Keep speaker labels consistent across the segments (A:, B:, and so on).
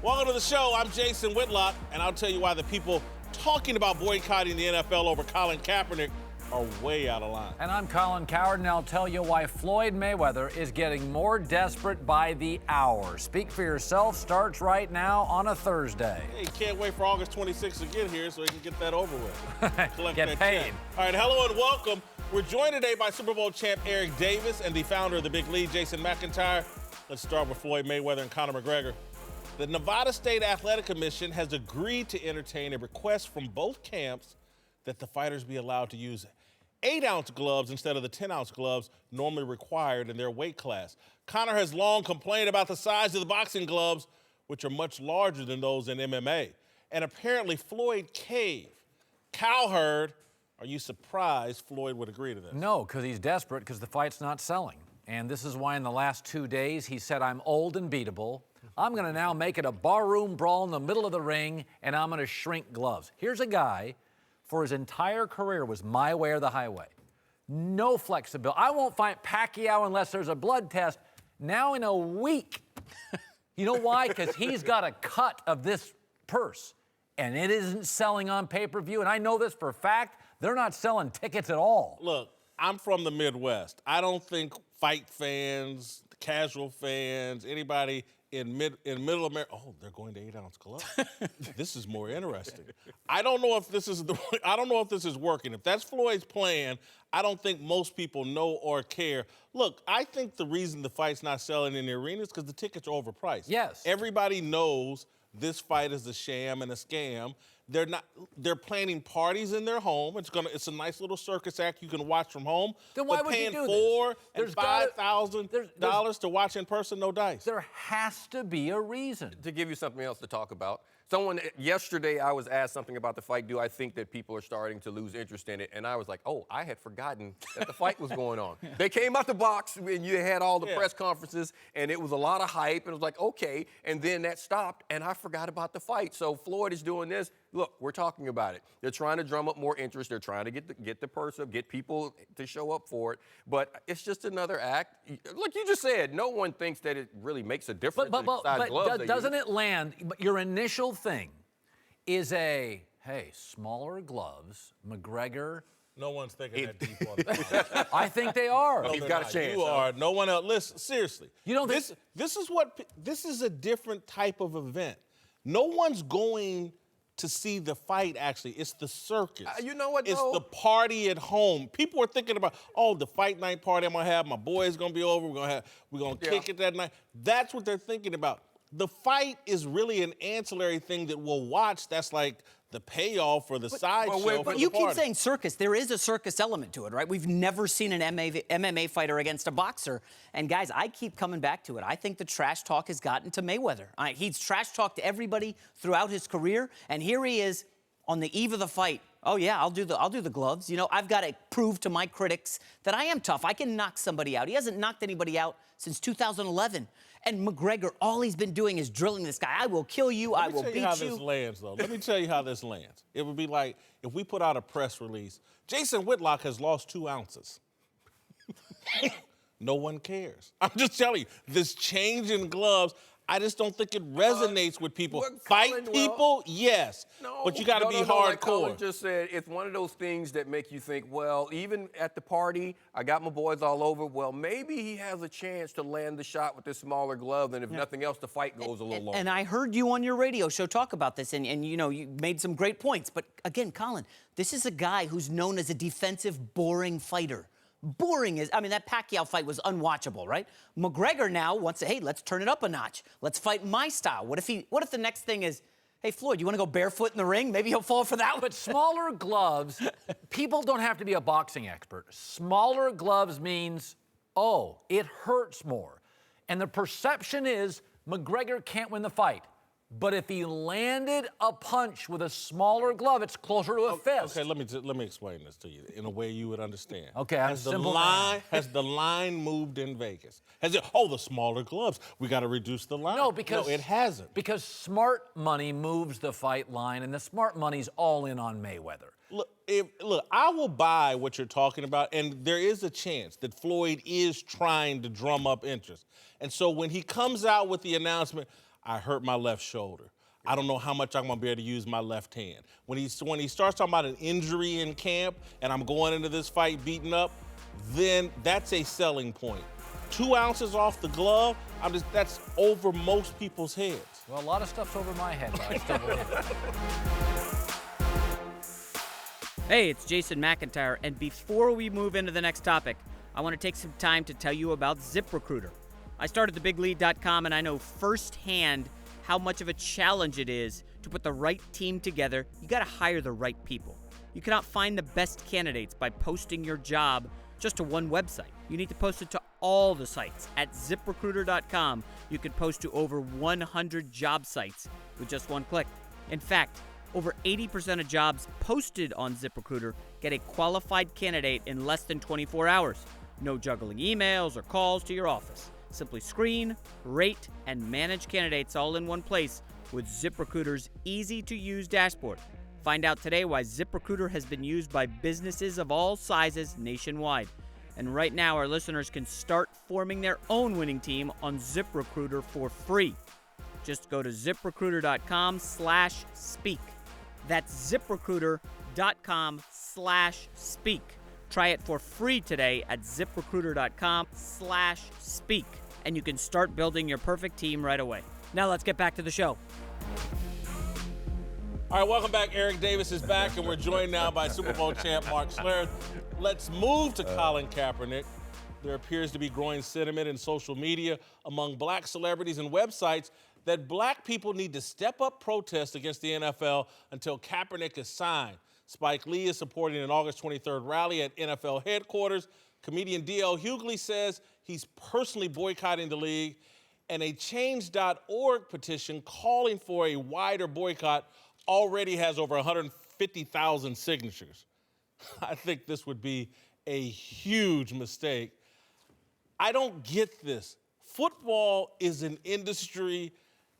A: Welcome to the show. I'm Jason Whitlock, and I'll tell you why the people talking about boycotting the NFL over Colin Kaepernick are way out of line.
B: And I'm Colin Cowherd, and I'll tell you why Floyd Mayweather is getting more desperate by the hour. Speak for yourself starts right now on a Thursday.
A: Hey, can't wait for August 26th to get here so he can get that over with.
B: Get paid.
A: Check. All right, hello and welcome. We're joined today by Super Bowl champ Eric Davis and the founder of the Big League, Jason McIntyre. Let's start with Floyd Mayweather and Conor McGregor. The Nevada State Athletic Commission has agreed to entertain a request from both camps that the fighters be allowed to use 8-ounce gloves instead of the 10-ounce gloves normally required in their weight class. Conor has long complained about the size of the boxing gloves, which are much larger than those in MMA. And apparently Floyd caved. Cowherd, are you surprised Floyd would agree to this?
B: No, because he's desperate because the fight's not selling. And this is why in the last 2 days he said, I'm old and beatable. I'm going to now make it a barroom brawl in the middle of the ring, and I'm going to shrink gloves. Here's a guy, for his entire career, was my way or the highway. No flexibility. I won't fight Pacquiao unless there's a blood test. Now in a week. You know why? Because he's got a cut of this purse, and it isn't selling on pay-per-view. And I know this for a fact. They're not selling tickets at all.
A: Look, I'm from the Midwest. I don't think fight fans, casual fans, anybody in middle America, oh, they're going to 8-ounce gloves. This is more interesting. I don't know if this is working. If that's Floyd's plan, I don't think most people know or care. Look, I think the reason the fight's not selling in the arena is because the tickets are overpriced.
B: Yes.
A: Everybody knows this fight is a sham and a scam. They're planning parties in their home. It's a nice little circus act you can watch from home.
B: Then why would you do this?
A: $4,000 and $5,000 to watch in person, no dice.
B: There has to be a reason.
C: To give you something else to talk about, yesterday I was asked something about the fight. Do I think that people are starting to lose interest in it? And I was like, oh, I had forgotten that the fight was going on. They came out the box and you had all the press conferences and it was a lot of hype. And it was like, okay. And then that stopped and I forgot about the fight. So Floyd is doing this. Look, we're talking about it. They're trying to drum up more interest. They're trying to get the purse up, get people to show up for it. But it's just another act. Like you just said, no one thinks that it really makes a difference.
B: But doesn't it land? Your initial thing is hey, smaller gloves, McGregor.
A: No one's thinking that deep on it.
B: I think they are.
A: No,
C: he's got a chance.
A: You are. No one else. Listen, seriously.
B: You know
A: this is a different type of event. No one's going to see the fight, actually. It's the circus.
C: You know what,
A: It's the party at home. People are thinking about, oh, the fight night party I'm going to have. My boy's going to be over. We're going to kick it that night. That's what they're thinking about. The fight is really an ancillary thing that we'll watch. That's like the payoff for the sideshow.
D: But you keep saying circus. There is a circus element to it, right? We've never seen an MMA fighter against a boxer. And, guys, I keep coming back to it. I think the trash talk has gotten to Mayweather. He's trash talked everybody throughout his career, and here he is on the eve of the fight. Oh, yeah, I'll do the gloves. You know, I've got to prove to my critics that I am tough. I can knock somebody out. He hasn't knocked anybody out since 2011. And McGregor, all he's been doing is drilling this guy. I will kill you. I will beat you.
A: Let me tell you how this lands, though. Let me tell you how this lands. It would be like if we put out a press release, Jason Whitlock has lost 2 ounces. No one cares. I'm just telling you, this change in gloves, I just don't think it resonates with people. Fight people, yes, but you got to be hardcore.
C: Like Colin just said, it's one of those things that make you think, well, even at the party, I got my boys all over. Well, maybe he has a chance to land the shot with this smaller glove, and if nothing else, the fight goes a little longer.
D: And I heard you on your radio show talk about this, and you know, you made some great points. But again, Colin, this is a guy who's known as a defensive, boring fighter. Boring that Pacquiao fight was unwatchable, right? McGregor now wants to, hey, let's turn it up a notch. Let's fight my style. What if the next thing is, hey, Floyd, you want to go barefoot in the ring? Maybe he'll fall for that one.
B: But smaller gloves, people don't have to be a boxing expert. Smaller gloves means, oh, it hurts more. And the perception is McGregor can't win the fight. But if he landed a punch with a smaller glove, it's closer to a fist.
A: Okay, let me explain this to you in a way you would understand.
B: Okay,
A: has the line moved in Vegas? The smaller gloves, we got to reduce the line.
B: No, it
A: hasn't.
B: Because smart money moves the fight line, and the smart money's all in on Mayweather.
A: Look, I will buy what you're talking about, and there is a chance that Floyd is trying to drum up interest. And so when he comes out with the announcement, I hurt my left shoulder. I don't know how much I'm gonna be able to use my left hand. When he starts talking about an injury in camp and I'm going into this fight beaten up, then that's a selling point. 2 ounces off the glove, that's over most people's heads.
B: Well, a lot of stuff's over my head, but I still believe it.
D: Hey, it's Jason McIntyre, and before we move into the next topic, I want to take some time to tell you about ZipRecruiter. I started thebiglead.com, and I know firsthand how much of a challenge it is to put the right team together. You got to hire the right people. You cannot find the best candidates by posting your job just to one website. You need to post it to all the sites. At ZipRecruiter.com, you can post to over 100 job sites with just one click. In fact, over 80% of jobs posted on ZipRecruiter get a qualified candidate in less than 24 hours. No juggling emails or calls to your office. Simply screen, rate, and manage candidates all in one place with ZipRecruiter's easy-to-use dashboard. Find out today why ZipRecruiter has been used by businesses of all sizes nationwide. And right now, our listeners can start forming their own winning team on ZipRecruiter for free. Just go to ZipRecruiter.com/speak. That's ZipRecruiter.com/speak. Try it for free today at ZipRecruiter.com/speak. And you can start building your perfect team right away. Now let's get back to the show.
A: All right, welcome back. Eric Davis is back, and we're joined now by Super Bowl champ Mark Schlereth. Let's move to Colin Kaepernick. There appears to be growing sentiment in social media among black celebrities and websites that black people need to step up protests against the NFL until Kaepernick is signed. Spike Lee is supporting an August 23rd rally at NFL headquarters. Comedian D.L. Hughley says he's personally boycotting the league, and a Change.org petition calling for a wider boycott already has over 150,000 signatures. I think this would be a huge mistake. I don't get this. Football is an industry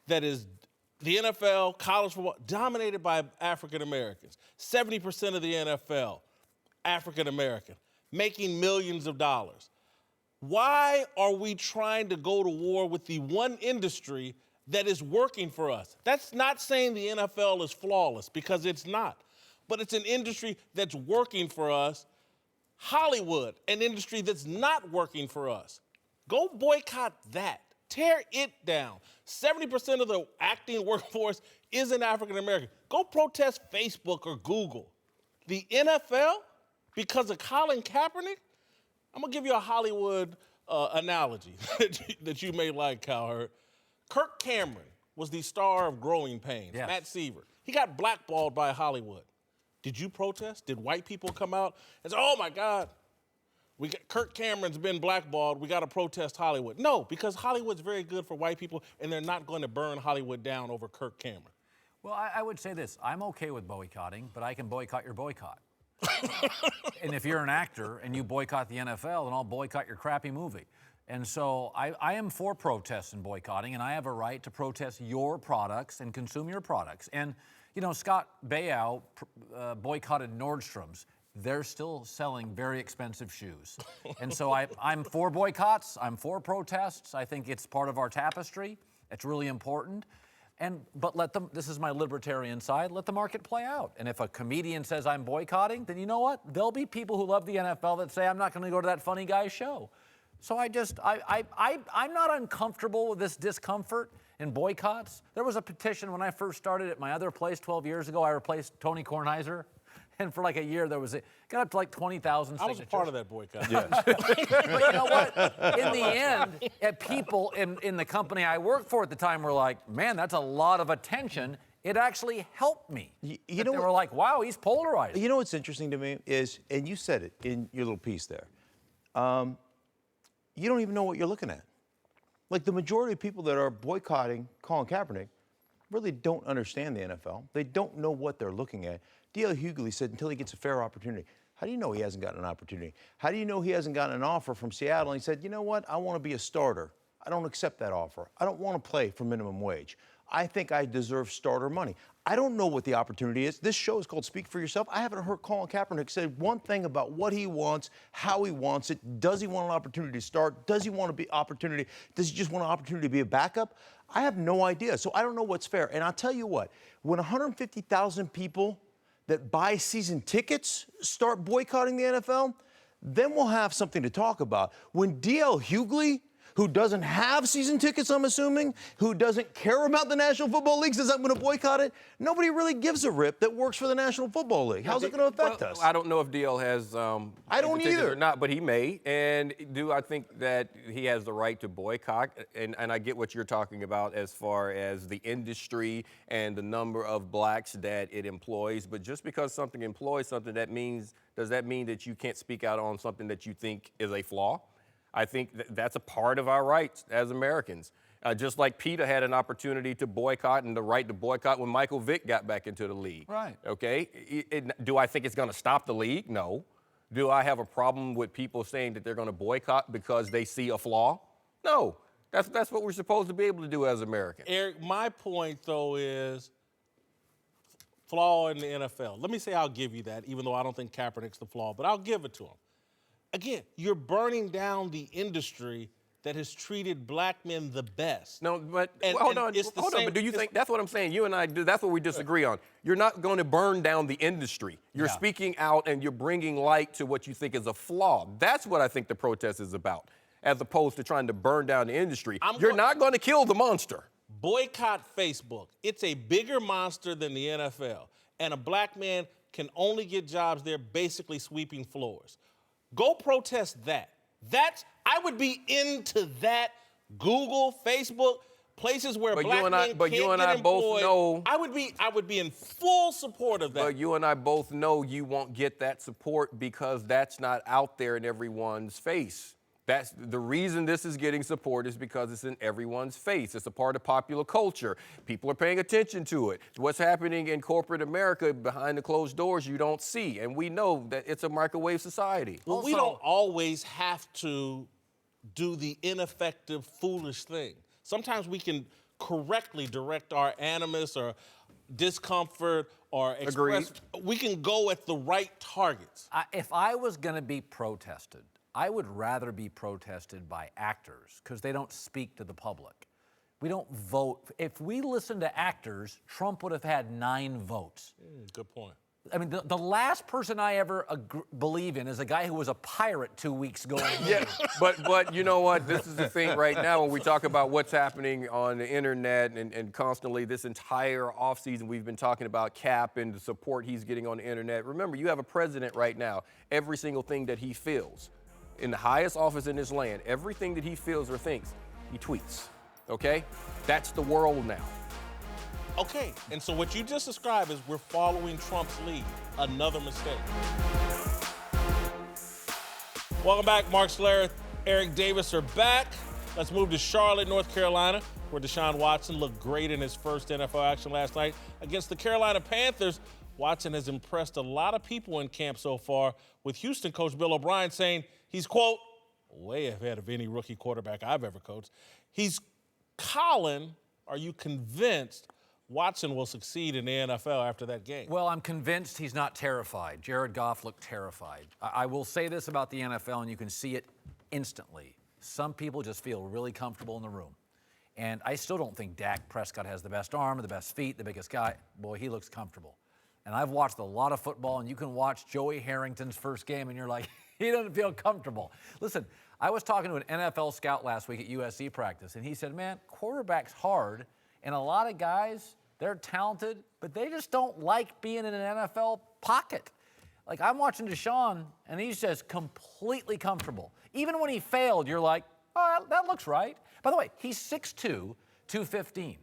A: that is, the NFL, college football, dominated by African Americans. 70% of the NFL, African American, making millions of dollars. Why are we trying to go to war with the one industry that is working for us? That's not saying the NFL is flawless, because it's not. But it's an industry that's working for us. Hollywood, an industry that's not working for us. Go boycott that. Tear it down. 70% of the acting workforce isn't African American. Go protest Facebook or Google. The NFL, because of Colin Kaepernick? I'm gonna give you a Hollywood analogy that you may like, Cowherd. Kirk Cameron was the star of Growing Pains,
B: Yes.
A: Matt Seaver. He got blackballed by Hollywood. Did you protest? Did white people come out and say, oh my God, Kirk Cameron's been blackballed, we gotta protest Hollywood? No, because Hollywood's very good for white people, and they're not going to burn Hollywood down over Kirk Cameron.
B: Well, I would say this. I'm okay with boycotting, but I can boycott your boycott. And if you're an actor and you boycott the NFL, then I'll boycott your crappy movie. And so I am for protests and boycotting, and I have a right to protest your products and consume your products. And, you know, Scott Baio boycotted Nordstrom's. They're still selling very expensive shoes. And so I'm for boycotts, I'm for protests. I think it's part of our tapestry. It's really important. But this is my libertarian side, let the market play out. And if a comedian says I'm boycotting, then you know what? There'll be people who love the NFL that say I'm not gonna go to that funny guy's show. So I'm not uncomfortable with this discomfort in boycotts. There was a petition when I first started at my other place 12 years ago. I replaced Tony Kornheiser. And for like a year, got up to like 20,000 signatures.
A: I was a part of that boycott.
B: Yeah. But you know what? In the end, people in the company I worked for at the time were like, man, that's a lot of attention. It actually helped me.
E: You know,
B: they were like, wow, he's polarized.
E: You know what's interesting to me is, and you said it in your little piece there, you don't even know what you're looking at. Like the majority of people that are boycotting Colin Kaepernick really don't understand the NFL. They don't know what they're looking at. D.L. Hughley said until he gets a fair opportunity. How do you know he hasn't gotten an opportunity? How do you know he hasn't gotten an offer from Seattle and he said, you know what, I want to be a starter I don't accept that offer. I don't want to play for minimum wage. I think I deserve starter money. I don't know what the opportunity is. This show is called Speak for Yourself. I haven't heard Colin Kaepernick say one thing about what he wants, how he wants it. Does he want an opportunity to start? Does he want to be opportunity? Does he just want an opportunity to be a backup? I have no idea. So I don't know what's fair. And I'll tell you what, when 150,000 people that buy season tickets start boycotting the NFL, then we'll have something to talk about. When D.L. Hughley, who doesn't have season tickets, I'm assuming, who doesn't care about the National Football League, says I'm going to boycott it, nobody really gives a rip that works for the National Football League. How's it going to affect us?
C: I don't know if DL has
E: I don't either.
C: or not, but he may. And do I think that he has the right to boycott? And I get what you're talking about as far as the industry and the number of blacks that it employs. But just because something employs something, does that mean that you can't speak out on something that you think is a flaw? I think that's a part of our rights as Americans. Just like PETA had an opportunity to boycott and the right to boycott when Michael Vick got back into the league.
B: Right.
C: Okay? Do I think it's going to stop the league? No. Do I have a problem with people saying that they're going to boycott because they see a flaw? No. That's what we're supposed to be able to do as Americans.
A: Eric, my point, though, is flaw in the NFL. Let me say I'll give you that, even though I don't think Kaepernick's the flaw, but I'll give it to him. Again, you're burning down the industry that has treated black men the best.
C: No, but hold on. But do you think that's what I'm saying? You and I do. That's what we disagree on. You're not going to burn down the industry. You're speaking out and you're bringing light to what you think is a flaw. That's what I think the protest is about, as opposed to trying to burn down the industry. You're not going to kill the monster.
A: Boycott Facebook. It's a bigger monster than the NFL, and a black man can only get jobs there basically sweeping floors. Go protest that. I would be into that. Google, Facebook, places where black men can't get employed.
C: Both know.
A: I would be in full support of that.
C: But you and I both know you won't get that support because that's not out there in everyone's face. That's the reason this is getting support is because it's in everyone's face. It's a part of popular culture. People are paying attention to it. What's happening in corporate America behind the closed doors you don't see. And we know that it's a microwave society.
A: Well, we don't always have to do the ineffective, foolish thing. Sometimes we can correctly direct our animus or discomfort or express.
C: Agreed.
A: We can go at the right targets.
B: If I was going to be protested, I would rather be protested by actors because they don't speak to the public. We don't vote. If we listened to actors, Trump would have had 9 votes.
A: Good point.
B: I mean, the last person I ever believe in is a guy who was a pirate 2 weeks ago.
C: Yeah, but you know what? This is the thing right now when we talk about what's happening on the internet and constantly this entire offseason we've been talking about Cap and the support he's getting on the internet. Remember, you have a president right now, every single thing that he feels in the highest office in this land, everything that he feels or thinks, he tweets, okay? That's the world now.
A: Okay, and so what you just described is we're following Trump's lead. Another mistake. Welcome back, Mark Schlereth, Eric Davis are back. Let's move to Charlotte, North Carolina, where Deshaun Watson looked great in his first NFL action last night against the Carolina Panthers. Watson has impressed a lot of people in camp so far, with Houston coach Bill O'Brien saying he's, quote, way ahead of any rookie quarterback I've ever coached. Colin, are you convinced Watson will succeed in the NFL after that game?
B: Well, I'm convinced he's not terrified. Jared Goff looked terrified. I will say this about the NFL, and you can see it instantly. Some people just feel really comfortable in the room. And I still don't think Dak Prescott has the best arm, the best feet, the biggest guy. Boy, he looks comfortable. And I've watched a lot of football, and you can watch Joey Harrington's first game, and you're like, he doesn't feel comfortable. Listen, I was talking to an NFL scout last week at USC practice, and he said, man, quarterback's hard, and a lot of guys, they're talented, but they just don't like being in an NFL pocket. Like, I'm watching Deshaun, and he's just completely comfortable. Even when he failed, you're like, oh, that looks right. By the way, he's 6'2", 215.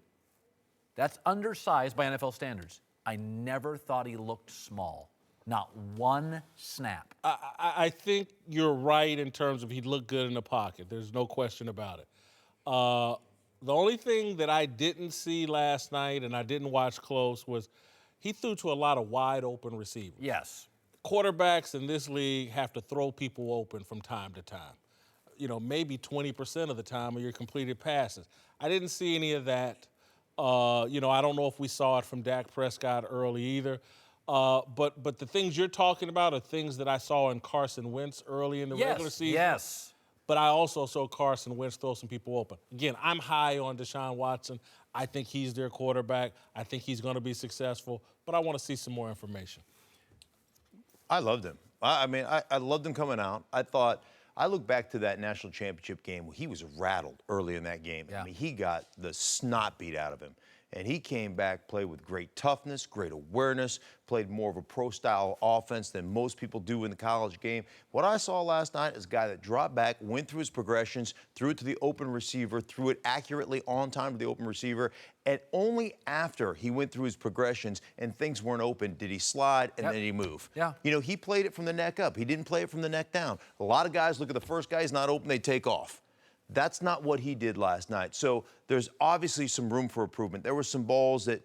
B: That's undersized by NFL standards. I never thought he looked small. Not one snap.
A: I think you're right in terms of he looked good in the pocket. There's no question about it. The only thing that I didn't see last night and I didn't watch close was he threw to a lot of wide open receivers.
B: Yes.
A: Quarterbacks in this league have to throw people open from time to time. maybe 20% of the time of your completed passes. I didn't see any of that. I don't know if we saw it from Dak Prescott early either. But the things you're talking about are things that I saw in Carson Wentz early in the regular season.
B: Yes.
A: But I also saw Carson Wentz throw some people open. Again, I'm high on Deshaun Watson. I think he's their quarterback. I think he's going to be successful. But I want to see some more information.
E: I loved him. I loved him coming out. I look back to that national championship game where he was rattled early in that game.
B: Yeah.
E: I mean, he got the snot beat out of him. And he came back, played with great toughness, great awareness, played more of a pro-style offense than most people do in the college game. What I saw last night is a guy that dropped back, went through his progressions, threw it to the open receiver, threw it accurately on time to the open receiver, and only after he went through his progressions and things weren't open did he slide and then he move.
B: Yeah.
E: He played it from the neck up. He didn't play it from the neck down. A lot of guys look at the first guy, he's not open, they take off. That's not what he did last night. So there's obviously some room for improvement. There were some balls that,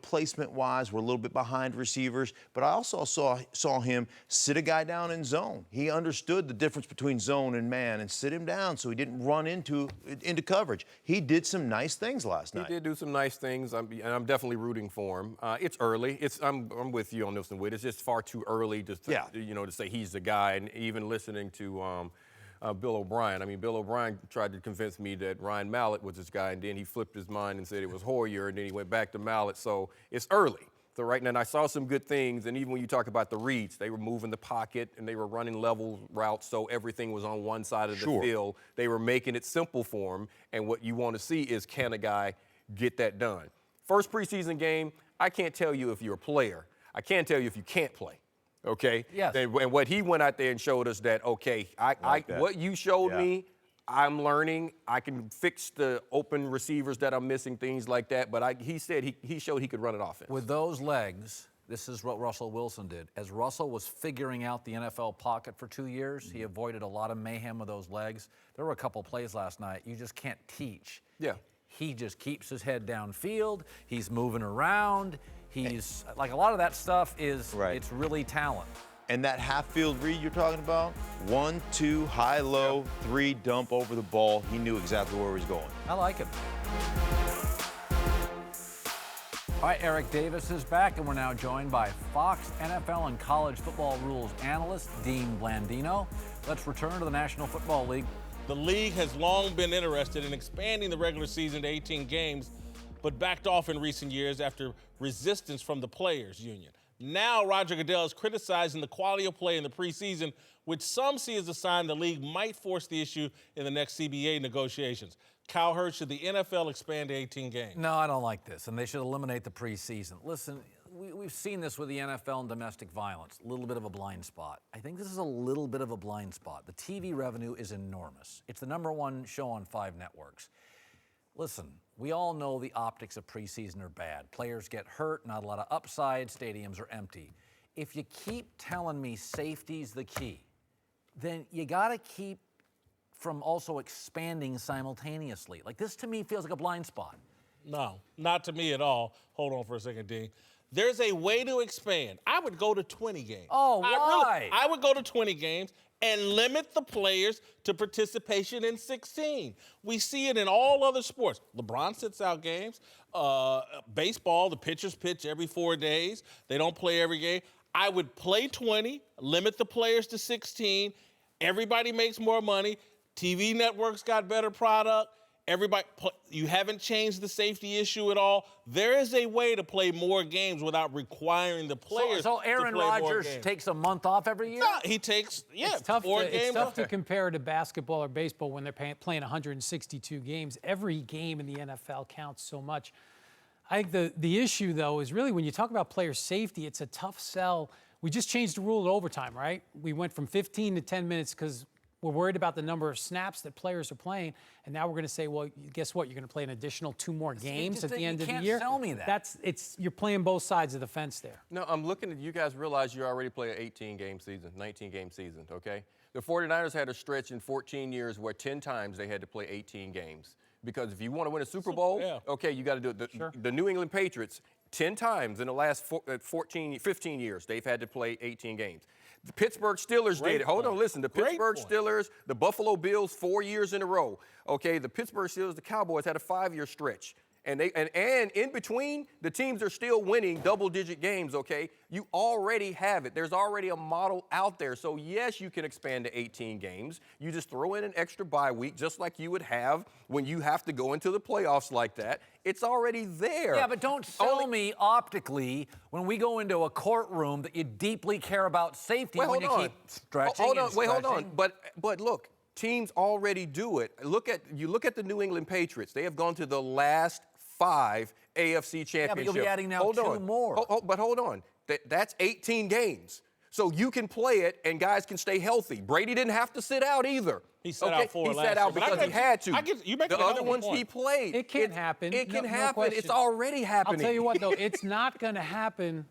E: placement-wise were a little bit behind receivers, but I also saw him sit a guy down in zone. He understood the difference between zone and man and sit him down so he didn't run into coverage. He did some nice things last night.
C: He did do some nice things, and I'm definitely rooting for him. It's early. I'm with you on this one, Whit. It's just far too early to say he's the guy. And even listening to Bill O'Brien. I mean, Bill O'Brien tried to convince me that Ryan Mallett was this guy, and then he flipped his mind and said it was Hoyer, and then he went back to Mallett. So it's early. So right now, and I saw some good things, and even when you talk about the reads, they were moving the pocket, and they were running level routes, so everything was on one side of the field. They were making it simple for him, and what you want to see is, can a guy get that done? First preseason game, I can't tell you if you're a player. I can tell you if you can't play. Okay.
B: Yes.
C: And what he went out there and showed us that, okay, what you showed me, I'm learning. I can fix the open receivers that I'm missing, things like that. But he said he showed he could run an offense.
B: With those legs, this is what Russell Wilson did. As Russell was figuring out the NFL pocket for 2 years, he avoided a lot of mayhem with those legs. There were a couple plays last night you just can't teach.
C: Yeah.
B: He just keeps his head downfield. He's moving around. He's like a lot of that stuff is it's really talent.
E: And that half-field read you're talking about, 1, 2, high, low, 3, dump over the ball. He knew exactly where he was going.
B: I like him. All right, Eric Davis is back, and we're now joined by Fox NFL and college football rules analyst Dean Blandino. Let's return to the National Football League.
A: The league has long been interested in expanding the regular season to 18 games, but backed off in recent years after resistance from the players' union. Now Roger Goodell is criticizing the quality of play in the preseason, which some see as a sign the league might force the issue in the next CBA negotiations. Cowherd, should the NFL expand to 18 games?
B: No, I don't like this, and they should eliminate the preseason. Listen, we've seen this with the NFL and domestic violence, a little bit of a blind spot. I think this is a little bit of a blind spot. The TV revenue is enormous. It's the #1 show on 5 networks. Listen, we all know the optics of preseason are bad. Players get hurt, not a lot of upside, stadiums are empty. If you keep telling me safety's the key, then you got to keep from also expanding simultaneously. Like, this to me feels like a blind spot.
A: No, not to me at all. Hold on for a second, Dean. There's a way to expand. I would go to 20 games.
B: Oh, why?
A: I would go to 20 games and limit the players to participation in 16. We see it in all other sports. LeBron sits out games. Baseball, the pitchers pitch every 4 days. They don't play every game. I would play 20, limit the players to 16. Everybody makes more money. TV networks got better product. You haven't changed the safety issue at all. There is a way to play more games without requiring the players
B: So Aaron
A: to play more
B: Rodgers
A: games.
B: takes a month off every year?
A: No, he takes,
F: It's tough,
A: 4
F: it's
A: games
F: tough
A: off.
F: to compare to basketball or baseball when they're playing 162 games. Every game in the NFL counts so much. I think the issue, though, is really when you talk about player safety, it's a tough sell. We just changed the rule at overtime, right? We went from 15 to 10 minutes because we're worried about the number of snaps that players are playing, and now we're going to say, well, guess what? You're going to play an additional 2 more games at the end of the year.
B: You can't tell me that.
F: You're playing both sides of the fence there.
C: No, I'm looking at you guys realize you already play an 18-game season, 19-game season, okay? The 49ers had a stretch in 14 years where 10 times they had to play 18 games. Because if you want to win a Super Bowl,
A: yeah.
C: okay, you got to do it.
F: Sure.
C: The New England Patriots, 10 times in the last 15 years, they've had to play 18 games. The Pittsburgh Steelers did it. Hold on, listen. The Pittsburgh Steelers, the Buffalo Bills, 4 years in a row. Okay, the Pittsburgh Steelers, the Cowboys had a 5-year stretch. And in between, the teams are still winning double-digit games, okay? You already have it. There's already a model out there. So, yes, you can expand to 18 games. You just throw in an extra bye week, just like you would have when you have to go into the playoffs like that. It's already there.
B: Yeah, but don't sell me optically when we go into a courtroom that you deeply care about safety when you keep stretching.
C: Hold on.
B: Wait,
C: hold on. But look, teams already do it. Look at the New England Patriots. They have gone to the last 5 AFC championships.
B: Yeah, but you'll be adding now 2 more.
C: But hold on. That's 18 games. So you can play it and guys can stay healthy. Brady didn't have to sit out either.
A: He sat out 4
C: He
A: last
C: sat out
A: year.
C: because he had to.
A: The
C: other ones he played.
F: It can happen.
C: It can
F: No
C: happen.
F: question.
C: It's already happening.
F: I'll tell you what, though, it's not going to happen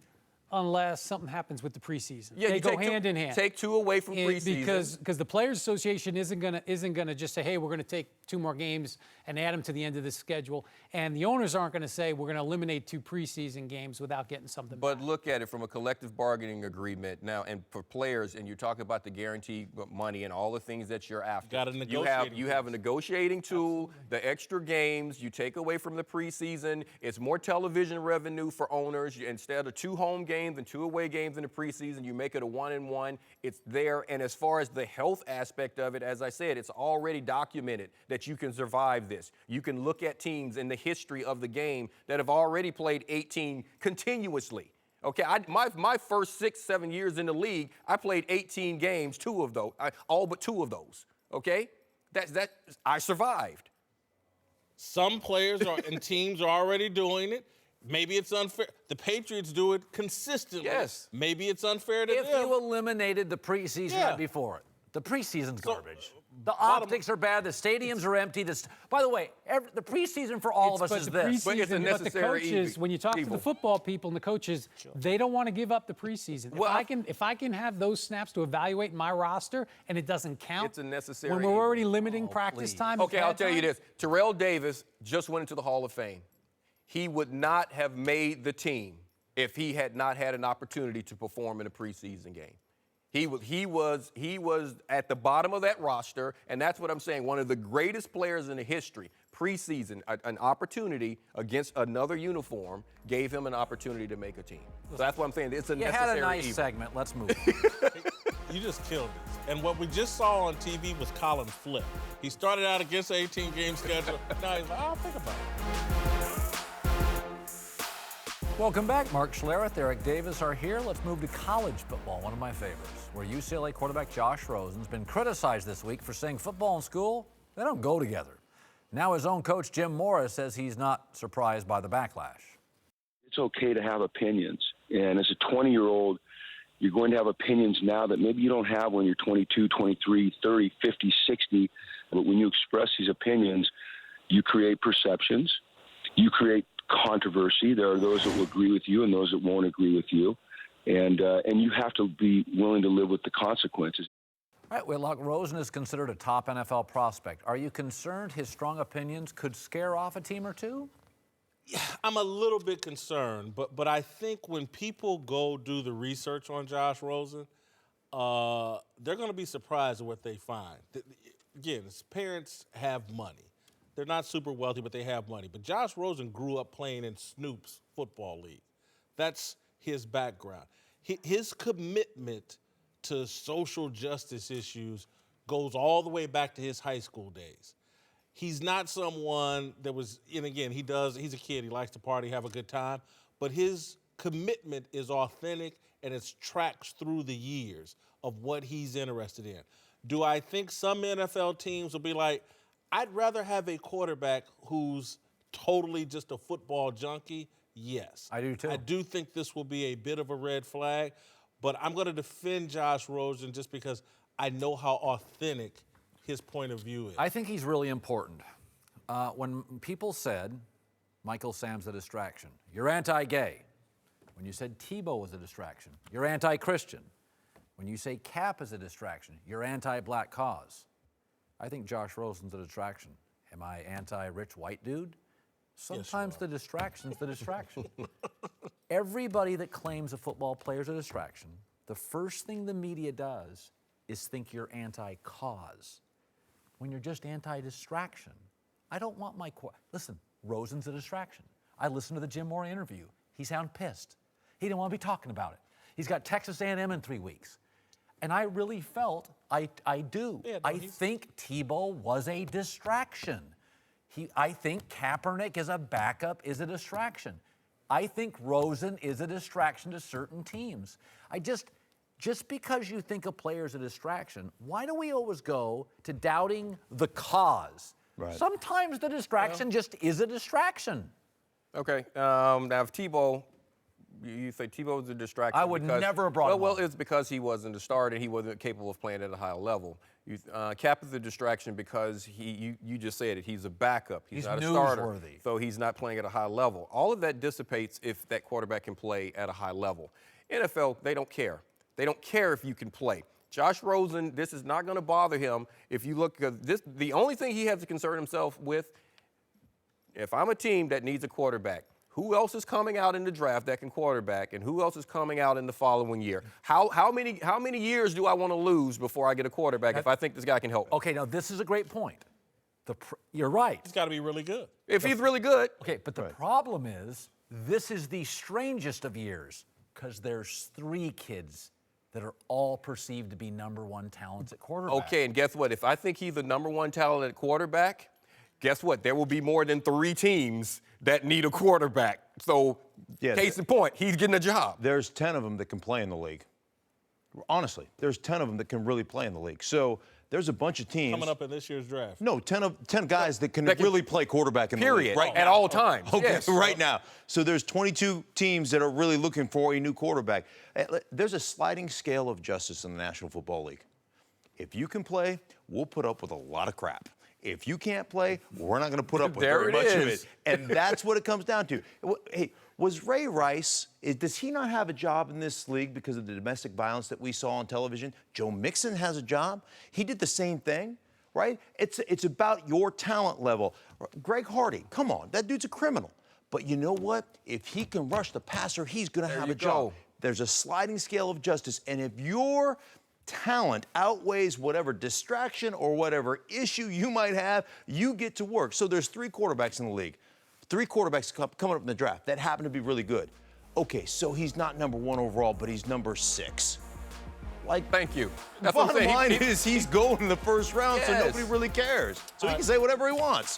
F: unless something happens with the preseason.
C: Yeah,
F: they
C: you
F: go
C: take
F: hand in hand.
C: Take 2 away from preseason.
F: Because the Players Association isn't gonna just say, hey, we're gonna take 2 more games and add them to the end of the schedule, and the owners aren't gonna say we're gonna eliminate 2 preseason games without getting something
C: But
F: back.
C: look at it from a collective bargaining agreement now, and for players, and you talk about the guaranteed money and all the things that you're after.
A: Got a
C: you
A: negotiating
C: have a negotiating tool, the extra games, you take away from the preseason. It's more television revenue for owners. Instead of 2 home games and 2 away games in the preseason, you make it a 1-and-1. It's there, and as far as the health aspect of it, as I said, it's already documented that you can survive this. You can look at teams in the history of the game that have already played 18 continuously. Okay, my first 6-7 years in the league, I played 18 games, 2 of those, all but 2 of those. Okay, I survived.
A: Some players and teams are already doing it. Maybe it's unfair. The Patriots do it consistently.
C: Yes.
A: Maybe it's unfair to
B: If
A: them.
B: you eliminated the preseason
A: Yeah.
B: right before it, the preseason's garbage. The optics are bad. The stadiums are empty. By the way, the preseason for all of us is this.
C: But it's a
F: But the
C: necessary
F: coaches, when you talk to
C: evil.
F: the football people and the coaches, they don't want to give up the preseason.
C: Well,
F: if I can have those snaps to evaluate my roster and it doesn't count,
C: It's a necessary
F: when we're
C: evil.
F: already limiting practice
B: please.
F: time.
C: Okay,
F: and
C: I'll
F: pad
C: tell you
F: time,
C: this. Terrell Davis just went into the Hall of Fame. He would not have made the team if he had not had an opportunity to perform in a preseason game. He was at the bottom of that roster, and that's what I'm saying. One of the greatest players in the history, preseason, an opportunity against another uniform gave him an opportunity to make a team. So that's what I'm saying. It's a
B: You
C: necessary
B: had a nice
C: evil.
B: segment. Let's move.
A: You just killed it. And what we just saw on TV was Colin flip. He started out against an 18-game schedule. Now he's like, I'll think about it.
B: Welcome back. Mark Schlereth, Eric Davis are here. Let's move to college football, one of my favorites, where UCLA quarterback Josh Rosen's been criticized this week for saying football and school, they don't go together. Now his own coach, Jim Morris, says he's not surprised by the backlash.
G: It's okay to have opinions. And as a 20-year-old, you're going to have opinions now that maybe you don't have when you're 22, 23, 30, 50, 60. But when you express these opinions, you create perceptions. You create controversy. There are those that will agree with you and those that won't agree with you. And you have to be willing to live with the consequences.
B: All right, Whitlock, Rosen is considered a top NFL prospect. Are you concerned his strong opinions could scare off a team or two?
A: I'm a little bit concerned, but I think when people go do the research on Josh Rosen, they're going to be surprised at what they find. Again, his parents have money. They're not super wealthy, but they have money. But Josh Rosen grew up playing in Snoop's football league. That's his background. His commitment to social justice issues goes all the way back to his high school days. He's not someone that was, and again, he's a kid, he likes to party, have a good time, but his commitment is authentic and it tracks through the years of what he's interested in. Do I think some NFL teams will be like, I'd rather have a quarterback who's totally just a football junkie? Yes.
B: I do too.
A: I do think this will be a bit of a red flag, but I'm going to defend Josh Rosen just because I know how authentic his point of view is.
B: I think he's really important. When people said Michael Sam's a distraction, you're anti-gay. When you said Tebow was a distraction, you're anti-Christian. When you say Cap is a distraction, you're anti-black cause. I think Josh Rosen's a distraction. Am I anti-rich white dude? Sometimes the distraction's the distraction. Everybody that claims a football player's a distraction, the first thing the media does is think you're anti-cause. When you're just anti-distraction, I don't want my listen, Rosen's a distraction. I listened to the Jim Moore interview. He sounded pissed. He didn't want to be talking about it. He's got Texas A&M in 3 weeks. And I really felt, I do. Yeah, no, I think Tebow was a distraction. I think Kaepernick as a backup is a distraction. I think Rosen is a distraction to certain teams. Just because you think a player's a distraction, why do we always go to doubting the cause?
E: Right.
B: Sometimes the distraction just is a distraction.
C: Okay. Now, if Tebow, you say Tebow was a distraction.
B: I would never have brought him
C: Well,
B: up.
C: it's because he wasn't a starter and he wasn't capable of playing at a higher level. Cap is a distraction because you just said it. He's a backup. He's not a starter.
B: Newsworthy.
C: So he's not playing at a high level. All of that dissipates if that quarterback can play at a high level. NFL, they don't care. They don't care if you can play. Josh Rosen, this is not going to bother him. If you look, the only thing he has to concern himself with, if I'm a team that needs a quarterback, who else is coming out in the draft that can quarterback, and who else is coming out in the following year? How many years do I want to lose before I get a quarterback if I think this guy can help me?
B: Okay, now this is a great point. You're right.
A: He's got to be really good.
C: If he's really good.
B: Okay, but the problem is, this is the strangest of years because there's 3 kids that are all perceived to be #1 talents at quarterback.
C: Okay, and guess what? If I think he's the #1 talent at quarterback, guess what? There will be more than 3 teams that need a quarterback. So, case in point, he's getting a job.
E: There's 10 of them that can play in the league. Honestly, there's 10 of them that can really play in the league. So there's a bunch of teams
A: Coming up in this year's draft.
E: No, 10 guys that can really play quarterback in the league.
C: Period. Right at all times.
E: Okay,
C: yes.
E: right now. So there's 22 teams that are really looking for a new quarterback. There's a sliding scale of justice in the National Football League. If you can play, we'll put up with a lot of crap. If you can't play, we're not going to put up with very much of it. And that's what it comes down to. Hey, was Ray Rice, does he not have a job in this league because of the domestic violence that we saw on television? Joe Mixon has a job. He did the same thing, right? It's about your talent level. Greg Hardy, come on, that dude's a criminal. But you know what? If he can rush the passer, he's going to have a job. There's a sliding scale of justice. And if your talent outweighs whatever distraction or whatever issue you might have, you get to work. So there's 3 quarterbacks in the league. 3 quarterbacks coming up in the draft that happen to be really good. Okay, so he's not #1 overall, but he's number 6. Like,
C: thank you.
E: The bottom line is he's going in the first round, so
C: Yes.
E: nobody really cares. So he can say whatever he wants.